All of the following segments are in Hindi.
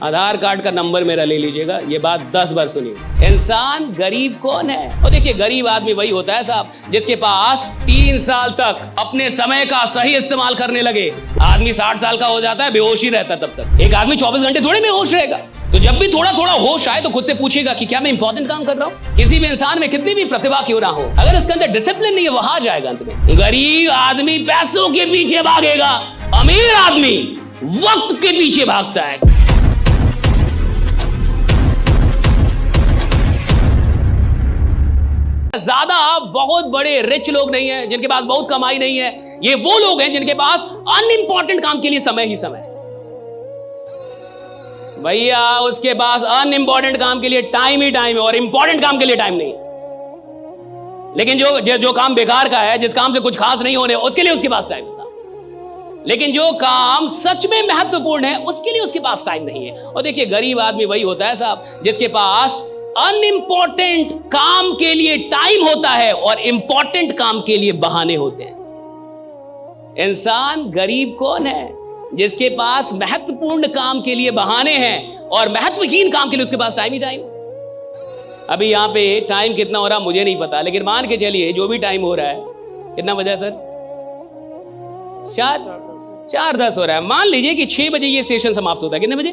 आधार कार्ड का नंबर मेरा ले लीजिएगा, ये बात 10 बार सुनिए। इंसान गरीब कौन है? और देखिए, गरीब आदमी वही होता है साहब जिसके पास 3 साल तक अपने समय का सही इस्तेमाल करने लगे। आदमी 60 साल का हो जाता है, बेहोश ही रहता तब तक। एक आदमी 24 घंटे थोड़े बेहोश रहेगा। तो जब भी थोड़ा थोड़ा होश आए तो खुद से पूछिएगा कि क्या मैं इंपॉर्टेंट काम कर रहा हूं? किसी भी इंसान में कितनी भी प्रतिभा क्यों ना हो, अगर उसके अंदर डिसिप्लिन नहीं है, वो हार जाएगा अंत में। गरीब आदमी पैसों के पीछे भागेगा, अमीर आदमी वक्त के पीछे भागता है। ज्यादा बहुत बड़े रिच लोग नहीं है जिनके पास बहुत कमाई नहीं है, ये वो लोग हैं जिनके पास अनइंपॉर्टेंट काम के लिए समय ही समय। भैया उसके पास अनइंपॉर्टेंट काम के लिए टाइम ही टाइम है और इंपॉर्टेंट काम के लिए टाइम नहीं है। लेकिन जो काम बेकार का है, जिस काम से कुछ खास नहीं होने, उसके लिए उसके पास टाइम है साहब। लेकिन जो काम सच में महत्वपूर्ण है उसके लिए उसके पास टाइम नहीं है। और देखिए, गरीब आदमी वही होता है साहब जिसके पास अनइंपॉर्टेंट काम के लिए टाइम होता है और इंपॉर्टेंट काम के लिए बहाने होते हैं। इंसान गरीब कौन है? जिसके पास महत्वपूर्ण काम के लिए बहाने हैं और महत्वहीन काम के लिए उसके पास टाइम ही टाइम। अभी यहां पे टाइम कितना हो रहा मुझे नहीं पता, लेकिन मान के चलिए जो भी टाइम हो रहा है, कितना बजा सर? 4:10 हो रहा है। मान लीजिए कि 6 बजे ये सेशन समाप्त होता है। कितने बजे?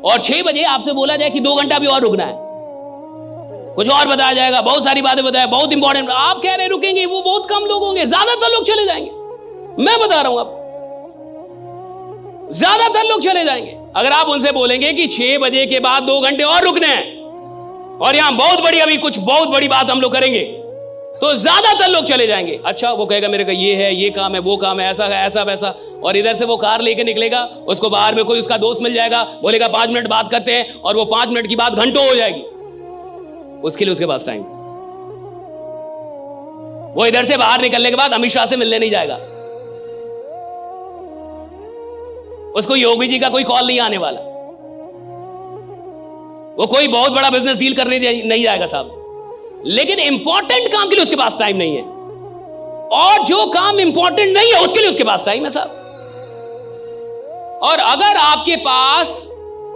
और 6 बजे आपसे बोला जाए कि 2 घंटा भी और रुकना है, कुछ और बताया जाएगा, बहुत सारी बातें बताया, बहुत इंपॉर्टेंट। आप कह रहे रुकेंगे, वो बहुत कम लोग होंगे, ज्यादातर लोग चले जाएंगे। मैं बता रहा हूं आप, ज्यादातर लोग चले जाएंगे। अगर आप उनसे बोलेंगे कि 6 बजे के बाद 2 घंटे और रुकने हैं और यहां बहुत बड़ी अभी कुछ बहुत बड़ी बात हम लोग करेंगे, तो ज्यादातर लोग चले जाएंगे। अच्छा, वो कहेगा मेरे का ये है, ये काम है, वो काम है, ऐसा है, ऐसा वैसा। और इधर से वो कार लेके निकलेगा, उसको बाहर में कोई उसका दोस्त मिल जाएगा, बोलेगा 5 मिनट बात करते हैं, और वो 5 मिनट की बात घंटों हो जाएगी। उसके लिए उसके पास टाइम। वो इधर से बाहर निकलने के बाद अमित शाह से मिलने नहीं जाएगा, उसको योगी जी का कोई कॉल नहीं आने वाला, वो कोई बहुत बड़ा बिजनेस डील करने नहीं जाएगा साहब। लेकिन इंपॉर्टेंट काम के लिए उसके पास टाइम नहीं है, और जो काम इंपॉर्टेंट नहीं है उसके लिए उसके पास टाइम है साहब। और अगर आपके पास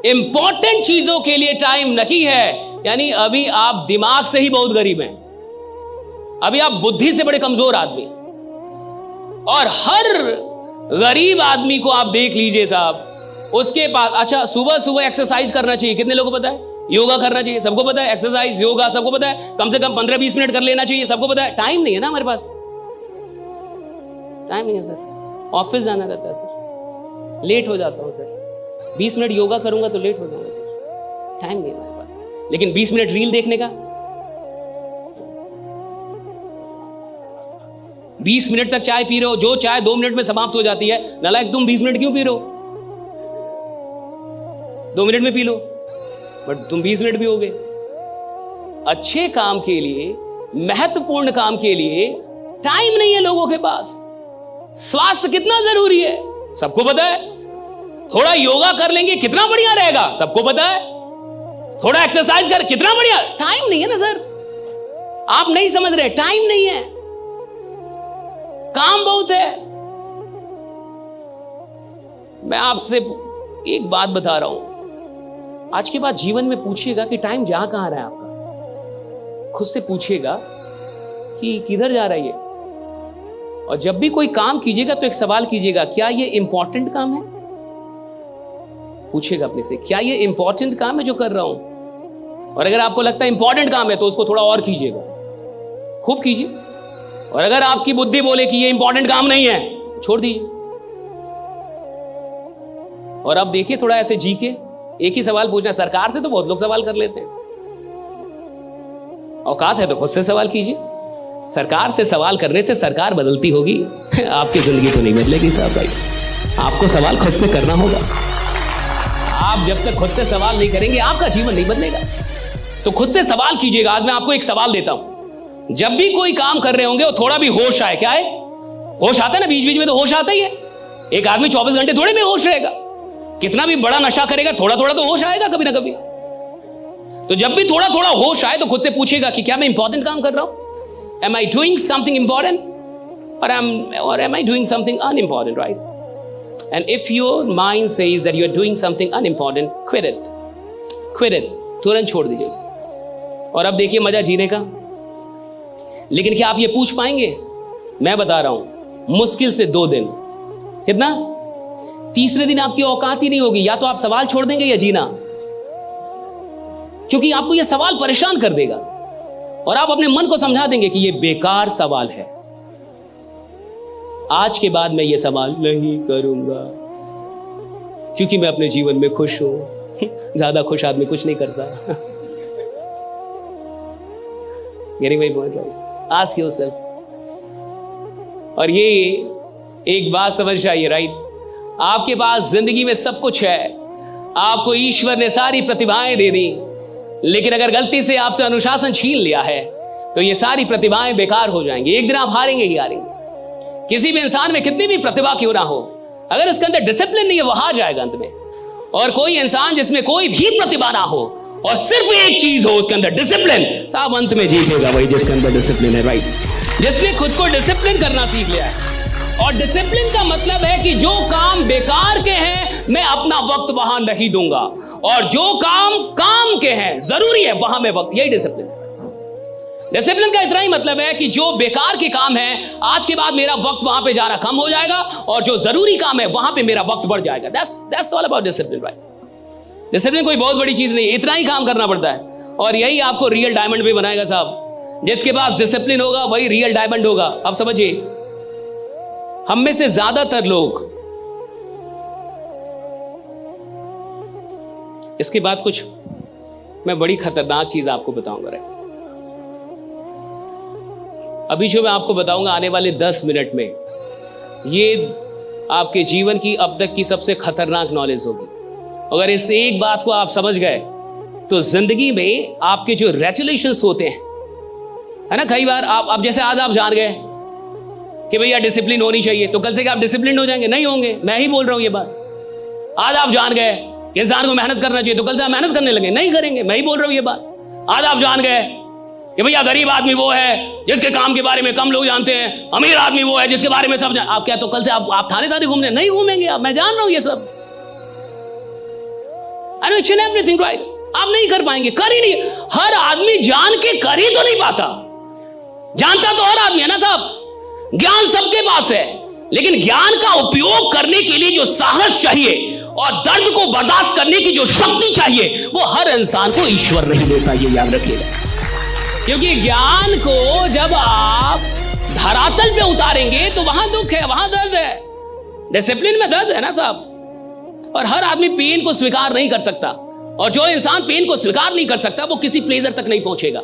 इंपॉर्टेंट चीजों के लिए टाइम नहीं है, यानी अभी आप दिमाग से ही बहुत गरीब हैं, अभी आप बुद्धि से बड़े कमजोर आदमी। और हर गरीब आदमी को आप देख लीजिए साहब, उसके पास, अच्छा, सुबह सुबह एक्सरसाइज करना चाहिए, कितने लोगों को पता है? योगा करना चाहिए, सबको पता है। एक्सरसाइज, योगा सबको पता है, कम से कम 15-20 मिनट कर लेना चाहिए, सबको पता है। टाइम नहीं है ना हमारे पास, टाइम नहीं है सर। ऑफिस जाना रहता है सर, लेट हो जाता हूं सर। 20 मिनट योगा करूंगा तो लेट हो जाऊंगा सर, टाइम नहीं है हमारे पास। लेकिन 20 मिनट रील देखने का, 20 मिनट तक चाय पी रहे हो, जो चाय 2 मिनट में समाप्त हो जाती है। नालायक तुम 20 मिनट क्यों पी रहे हो? 2 मिनट में पी लो, बट तुम 20 मिनट भी हो गए। अच्छे काम के लिए, महत्वपूर्ण काम के लिए टाइम नहीं है लोगों के पास। स्वास्थ्य कितना जरूरी है सबको पता है। थोड़ा योगा कर लेंगे कितना बढ़िया रहेगा सबको पता है। थोड़ा एक्सरसाइज कर कितना बढ़िया। टाइम नहीं है ना सर, आप नहीं समझ रहे, टाइम नहीं है, काम बहुत है। मैं आपसे एक बात बता रहा हूं, आज के बाद जीवन में पूछिएगा कि टाइम जा कहां रहा है आपका। खुद से पूछिएगा कि किधर जा रहा है ये। और जब भी कोई काम कीजिएगा तो एक सवाल कीजिएगा, क्या ये इंपॉर्टेंट काम है? पूछिएगा अपने से, क्या ये इंपॉर्टेंट काम है जो कर रहा हूं? और अगर आपको लगता है इंपॉर्टेंट काम है तो उसको थोड़ा और कीजिएगा, खूब कीजिए। और अगर आपकी बुद्धि बोले कि ये इंपॉर्टेंट काम नहीं है, छोड़ दीजिए। और अब देखिए, थोड़ा ऐसे जी के एक ही सवाल पूछना। सरकार से तो बहुत लोग सवाल कर लेते हैं, औकात है तो खुद से सवाल कीजिए। सरकार से सवाल करने से सरकार बदलती होगी, आपकी जिंदगी तो नहीं बदलेगी साहब भाई। आपको सवाल खुद से करना होगा। आप जब तक खुद से सवाल नहीं करेंगे आपका जीवन नहीं बदलेगा। तो खुद से सवाल कीजिएगा। आज मैं आपको एक सवाल देता हूं, जब भी कोई काम कर रहे होंगे और थोड़ा भी होश आए, क्या है? होश आता है ना, बीच बीच में तो होश आता ही है। एक आदमी 24 घंटे थोड़े में होश रहेगा, कितना भी बड़ा नशा करेगा, थोड़ा थोड़ा तो होश आएगा कभी ना कभी। तो जब भी थोड़ा थोड़ा होश आए तो खुद से पूछेगा कि क्या मैं इंपॉर्टेंट काम कर रहा हूं? Am I doing something important or am I doing something unimportant, right? And if your mind says that you are doing something unimportant, quit it. Quit it. तुरंत छोड़ दीजिए उसको। और अब देखिए मजा जीने का। लेकिन क्या आप ये पूछ पाएंगे? मैं बता रहा हूं, मुश्किल से 2 दिन। कितना? तीसरे दिन आपकी औकात ही नहीं होगी। या तो आप सवाल छोड़ देंगे या जीना, क्योंकि आपको यह सवाल परेशान कर देगा और आप अपने मन को समझा देंगे कि यह बेकार सवाल है। आज के बाद मैं ये सवाल नहीं करूंगा, क्योंकि मैं अपने जीवन में खुश हूं। ज्यादा खुश आदमी कुछ नहीं करता। getting my point, right? Ask yourself. और ये एक बात समझ आइए, राइट? आपके पास जिंदगी में सब कुछ है, आपको ईश्वर ने सारी प्रतिभाएं दे दी, लेकिन अगर गलती से आपसे अनुशासन छीन लिया है तो ये सारी प्रतिभाएं बेकार हो जाएंगी। एक दिन आप हारेंगे ही हारेंगे। किसी भी इंसान में कितनी भी प्रतिभा क्यों ना हो, अगर उसके अंदर डिसिप्लिन नहीं है, वो हार जाएगा अंत में। और कोई इंसान जिसमें कोई भी प्रतिभा ना हो और सिर्फ एक चीज हो उसके अंदर, डिसिप्लिन, साहब अंत में जीतेगा वही जिसके अंदर डिसिप्लिन है, राइट? जिसने खुद को डिसिप्लिन करना सीख लिया है। और डिसिप्लिन का मतलब है कि जो काम बेकार के हैं मैं अपना वक्त वहां नहीं दूंगा, और जो काम के हैं जरूरी है वहां मैं वक्त, यही डिसिप्लिन है। डिसिप्लिन का इतना ही मतलब है कि जो बेकार के काम है आज के बाद मेरा वक्त वहां पे जाना कम हो जाएगा, और जो जरूरी काम है वहां पे मेरा वक्त बढ़ जाएगा। That's all about discipline, right? Discipline कोई बहुत बड़ी चीज नहीं, इतना ही काम करना पड़ता है, और यही आपको रियल डायमंड भी बनाएगा साहब। जिसके पास डिसिप्लिन होगा वही रियल डायमंड होगा। अब समझिए, हम में से ज्यादातर लोग, इसके बाद कुछ मैं बड़ी खतरनाक चीज आपको बताऊंगा, राइट? अभी जो मैं आपको बताऊंगा आने वाले 10 मिनट में, ये आपके जीवन की अब तक की सबसे खतरनाक नॉलेज होगी। अगर इस एक बात को आप समझ गए तो जिंदगी में आपके जो रेजुलेशंस होते हैं, है ना, कई बार आप, अब जैसे आज आप जान गए कि भैया डिसिप्लिन होनी चाहिए, तो कल से क्या आप डिसिप्लिन हो जाएंगे? नहीं होंगे। मैं ही बोल रहा हूं ये बात। आज आप जान गए कि इंसान को मेहनत करना चाहिए, तो कल से आप मेहनत करने लगे? नहीं करेंगे। मैं ही बोल रहा हूं ये बात। आज आप जान गए कि भैया गरीब आदमी वो है जिसके काम के बारे में कम लोग जानते हैं, अमीर आदमी वो है जिसके बारे में सब आप क्या, तो कल से आप थाने थाने घूमने नहीं घूमेंगे आप। मैं जान रहा हूं ये सब। I know each and everything, right? आप नहीं कर पाएंगे, कर ही नहीं। हर आदमी जान के कर ही तो नहीं पाता। जानता तो हर आदमी है ना साहब, ज्ञान सबके पास है, लेकिन ज्ञान का उपयोग करने के लिए जो साहस चाहिए और दर्द को बर्दाश्त करने की जो शक्ति चाहिए, वो हर इंसान को ईश्वर नहीं देता, ये याद रखिएगा। क्योंकि ज्ञान को जब आप धरातल पे उतारेंगे तो वहां दुख है, वहां दर्द है। डिसिप्लिन में दर्द है ना साहब, और हर आदमी पेन को स्वीकार नहीं कर सकता, और जो इंसान पेन को स्वीकार नहीं कर सकता वो किसी प्लेजर तक नहीं पहुंचेगा,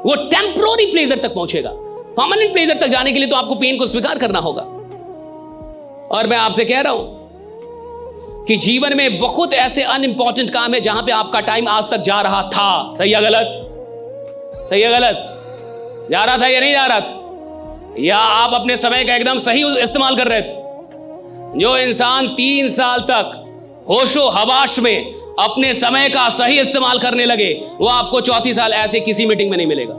वो टेम्पररी प्लेजर तक पहुंचेगा। परमानेंट प्लेजर तक जाने के लिए तो आपको पेन को स्वीकार करना होगा। और मैं आपसे कह रहा हूं कि जीवन में बहुत ऐसे अनइंपॉर्टेंट काम है जहां पे आपका टाइम आज तक जा रहा था। सही है गलत? सही है गलत? जा रहा था या नहीं जा रहा था? या आप अपने समय का एकदम सही इस्तेमाल कर रहे थे? जो इंसान 3 साल तक होशो हवाश में अपने समय का सही इस्तेमाल करने लगे, वो आपको 34 साल ऐसे किसी मीटिंग में नहीं मिलेगा।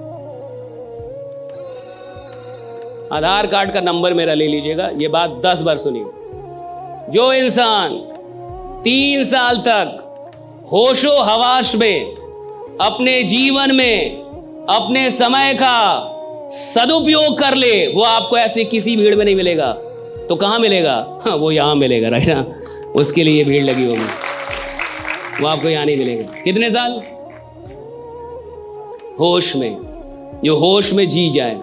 आधार कार्ड का नंबर मेरा ले लीजिएगा, ये बात 10 बार सुनिए। जो इंसान 3 साल तक होशो हवाश में अपने जीवन में अपने समय का सदुपयोग कर ले, वो आपको ऐसे किसी भीड़ में नहीं मिलेगा। तो कहां मिलेगा? हाँ, वो यहां मिलेगा, राइट ना? उसके लिए भीड़ लगी होगी, वो आपको यहां नहीं मिलेगा। कितने साल? होश में। जो होश में जी जाए,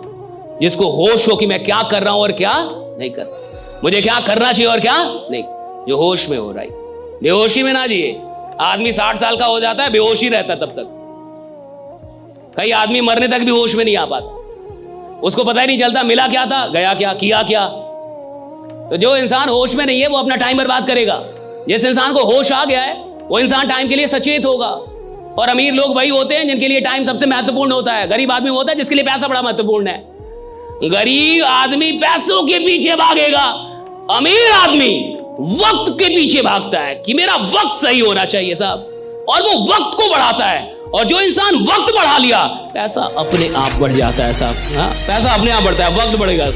जिसको होश हो कि मैं क्या कर रहा हूं और क्या नहीं कर रहा, मुझे क्या करना चाहिए और क्या नहीं, जो होश में हो, राइट? बेहोशी में ना जिए। आदमी 60 साल का हो जाता है, बेहोशी रहता तब तक। कई आदमी मरने तक भी होश में नहीं आ पाता, उसको पता ही नहीं चलता मिला क्या था, गया क्या, किया क्या। तो जो इंसान होश में नहीं है वो अपना टाइम बर्बाद करेगा। जिस इंसान को होश आ गया है वो इंसान टाइम के लिए सचेत होगा। और अमीर लोग वही होते हैं जिनके लिए टाइम सबसे महत्वपूर्ण होता है। गरीब आदमी होता है जिसके लिए पैसा बड़ा महत्वपूर्ण है। गरीब आदमी पैसों के पीछे भागेगा, अमीर आदमी वक्त के पीछे भागता है कि मेरा वक्त सही होना चाहिए साहब, और वो वक्त को बढ़ाता है। और जो इंसान वक्त बढ़ा लिया, पैसा अपने आप बढ़ जाता है साहब। हाँ, पैसा अपने आप बढ़ता है, वक्त बढ़ेगा।